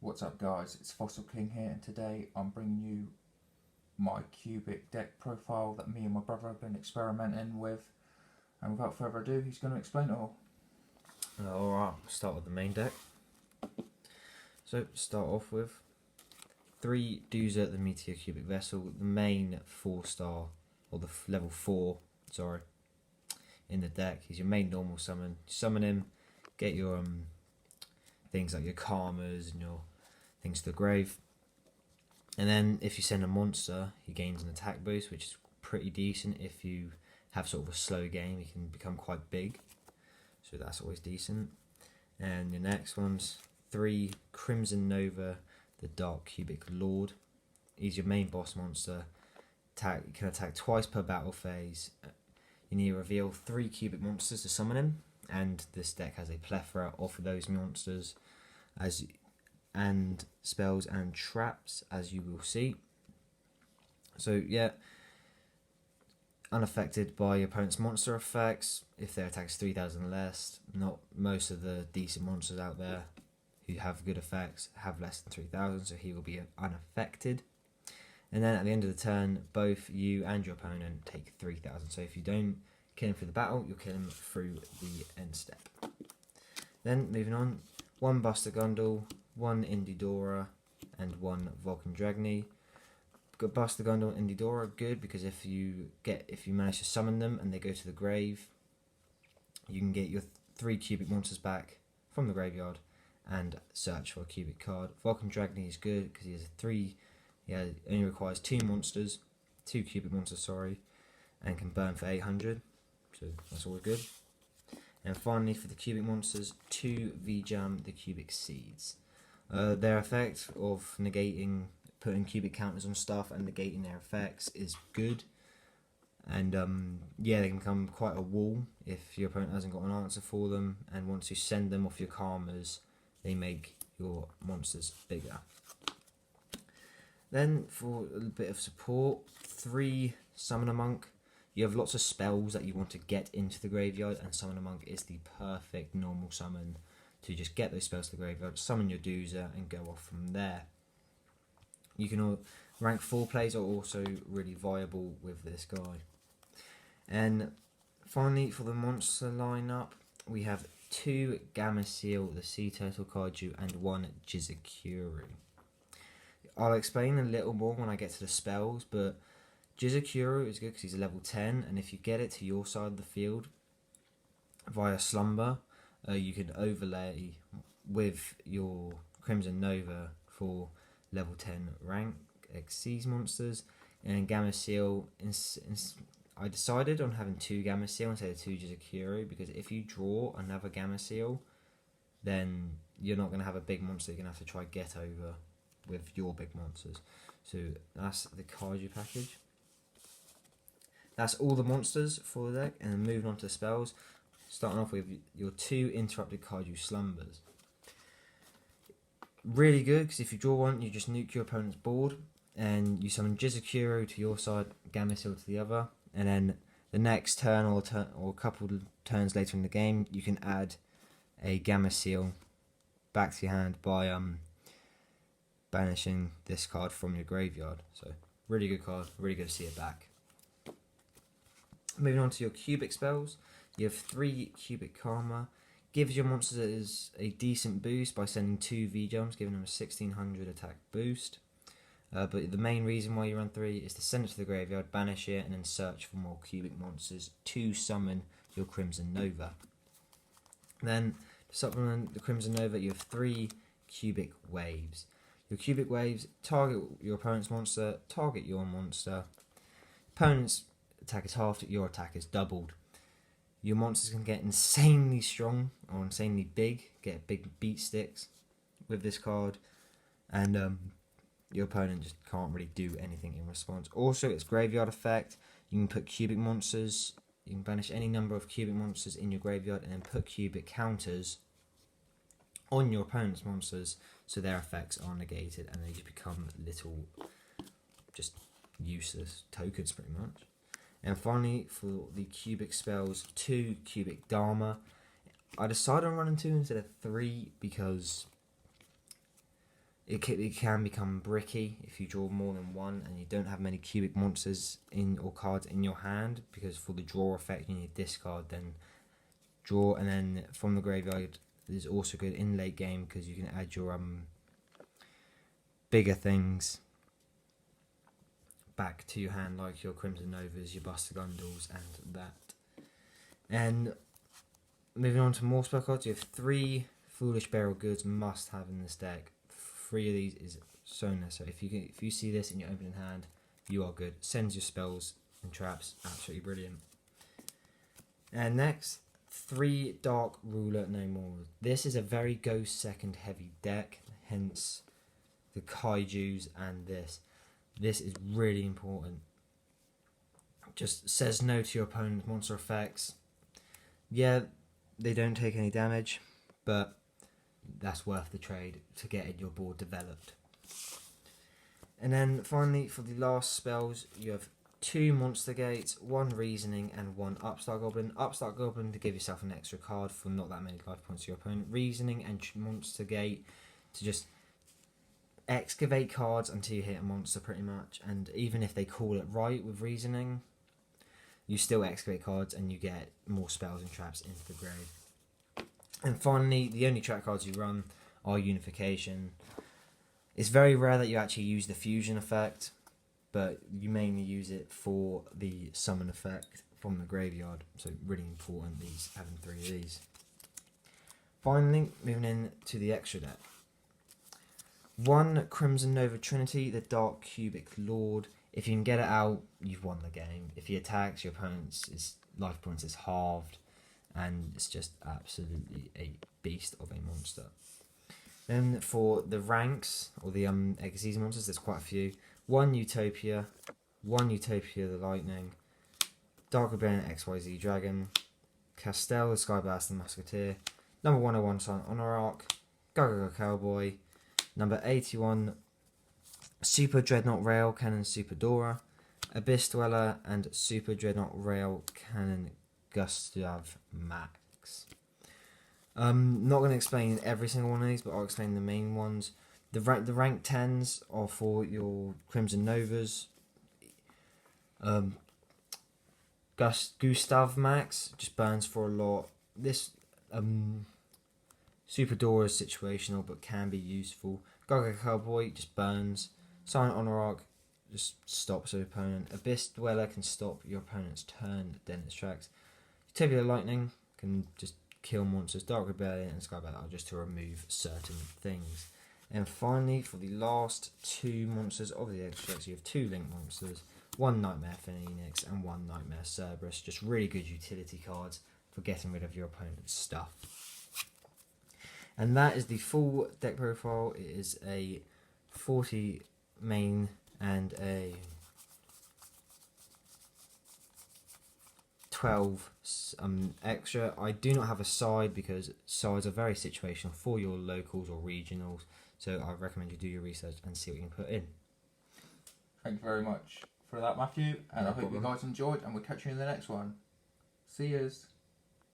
What's up guys, it's Fossil King here, and today I'm bringing you my cubic deck profile that me and my brother have been experimenting with, and without further ado, he's going to explain it all. Alright, start with the main deck. So start off with 3 Doozer the Meteor Cubic Vessel, the main 4-star, or the level 4, sorry, in the deck. He's your main normal summon. Summon him, get your things like your karmas and your things to the grave, and then if you send a monster, he gains an attack boost, which is pretty decent. If you have sort of a slow game, he can become quite big, so that's always decent. And your next one's 3 Crimson Nova the Dark Cubic Lord. He's your main boss monster. You can attack twice per battle phase. You need to reveal 3 cubic monsters to summon him, and this deck has a plethora of those monsters and spells and traps, as you will see. So yeah, unaffected by your opponent's monster effects. If their attack is 3,000 or less, not most of the decent monsters out there who have good effects have less than 3,000, so he will be unaffected. And then at the end of the turn, both you and your opponent take 3,000. So if you don't kill him through the battle, you'll kill him through the end step. Then moving on, 1 Buster Gundle, 1 Indidora, and 1 Vulcan Dragny. Buster Gundle and Indidora good because if you manage to summon them and they go to the grave, you can get your 3 cubic monsters back from the graveyard and search for a cubic card. Vulcan Dragny is good because he has only requires 2 cubic monsters, sorry, and can burn for 800, so that's always good. And finally, for the cubic monsters, 2 V-Jam the Cubic Seeds. Their effect of putting cubic counters on stuff and negating their effects is good. And they can become quite a wall if your opponent hasn't got an answer for them, and once you send them off your karmas, they make your monsters bigger. Then for a bit of support, 3 Summoner Monk. You have lots of spells that you want to get into the graveyard, and Summoner Monk is the perfect normal summon to just get those spells to the graveyard, summon your Doozer, and go off from there. You can rank 4 plays are also really viable with this guy. And finally, for the monster lineup, we have 2 Gameciel the Sea Turtle Kaiju and 1 Jizakuru. I'll explain a little more when I get to the spells, but Jizakuru is good because he's a level 10, and if you get it to your side of the field via Slumber, you can overlay with your Crimson Nova for level 10 rank Xyz monsters. And Gameciel, I decided on having 2 Gameciel instead of 2 Jizakuru, because if you draw another Gameciel, then you're not going to have a big monster you're going to have to try get over with your big monsters. So that's the Kaiju package. That's all the monsters for the deck, and then moving on to the spells, starting off with your 2 Interrupted Kaiju Slumbers. Really good because if you draw one, you just nuke your opponent's board, and you summon Jizakuru to your side, Gameciel to the other, and then the next turn or a couple of turns later in the game, you can add a Gameciel back to your hand by banishing this card from your graveyard. So really good card, really good to see it back. Moving on to your cubic spells, you have 3 cubic karma. Gives your monsters a decent boost by sending 2 V-Jumps, giving them a 1600 attack boost. But the main reason why you run 3 is to send it to the graveyard, banish it, and then search for more cubic monsters to summon your Crimson Nova. Then, to supplement the Crimson Nova, you have 3 cubic waves. Your cubic waves target your opponent's monster, target your monster. Opponent's attack is halved, your attack is doubled. Your monsters can get insanely strong or insanely big, get big beat sticks with this card, and your opponent just can't really do anything in response. Also, its graveyard effect, you can put cubic monsters, you can banish any number of cubic monsters in your graveyard and then put cubic counters on your opponent's monsters so their effects are negated and they just become little, just useless tokens pretty much. And finally, for the cubic spells, 2 cubic Dharma. I decided on running 2 instead of 3 because It can become bricky if you draw more than one and you don't have many cubic monsters or cards in your hand, because for the draw effect you need discard, then draw, and then from the graveyard is also good in late game because you can add your bigger things back to your hand, like your Crimson Novas, your Buster Gundles, and that. And moving on to more spell cards, you have 3 Foolish Burial Goods must have in this deck. 3 of these is so necessary. If you see this in your opening hand, you are good. Sends your spells and traps, absolutely brilliant. And next, 3 Dark Ruler No More. This is a very Ghost second heavy deck, hence the Kaijus and this. This is really important. Just says no to your opponent's monster effects. Yeah, they don't take any damage, but that's worth the trade to get your board developed. And then finally, for the last spells, you have 2 Monster Gates, 1 Reasoning, and 1 Upstart Goblin. Upstart Goblin to give yourself an extra card for not that many life points to your opponent. Reasoning and Monster Gate to just excavate cards until you hit a monster, pretty much. And even if they call it right with Reasoning, you still excavate cards and you get more spells and traps into the grave. And finally, the only trap cards you run are Unification. It's very rare that you actually use the fusion effect, but you mainly use it for the summon effect from the graveyard. So really important, having 3 of these. Finally, moving in to the extra deck. 1 Crimson Nova Trinity, the Dark Cubic Lord. If you can get it out, you've won the game. If he attacks, your opponent's life points is halved, and it's just absolutely a beast of a monster. Then for the ranks, or the XYZ monsters, there's quite a few. 1 Utopia, 1 Utopia the Lightning, Dark Rebellion XYZ Dragon, Castel the Skyblast the Musketeer, number 101 Silent Honor Arc, Gaga Cowboy, number 81 Super Dreadnought Rail Cannon Super Dora, Abyss Dweller, and Super Dreadnought Rail Cannon Gustav Max. Not going to explain every single one of these, but I'll explain the main ones. The rank 10s are for your Crimson Novas. Gustav Max just burns for a lot. This Super Dora is situational but can be useful. Gaga Cowboy just burns. Silent Honor Arc just stops your opponent. Abyss Dweller can stop your opponent's turn, then its tracks. Utopia Lightning can just kill monsters. Dark Rebellion and Skybat are just to remove certain things. And finally, for the last 2 monsters of the extra decks, you have 2 Link monsters, 1 Nightmare Phoenix and 1 Nightmare Cerberus. Just really good utility cards for getting rid of your opponent's stuff. And that is the full deck profile. It is a 40 main and a 12 extra. I do not have a side because sides are very situational for your locals or regionals, so I recommend you do your research and see what you can put in. Thank you very much for that, Matthew, and No I hope you problem. guys enjoyed, and we'll catch you in the next one. See yous.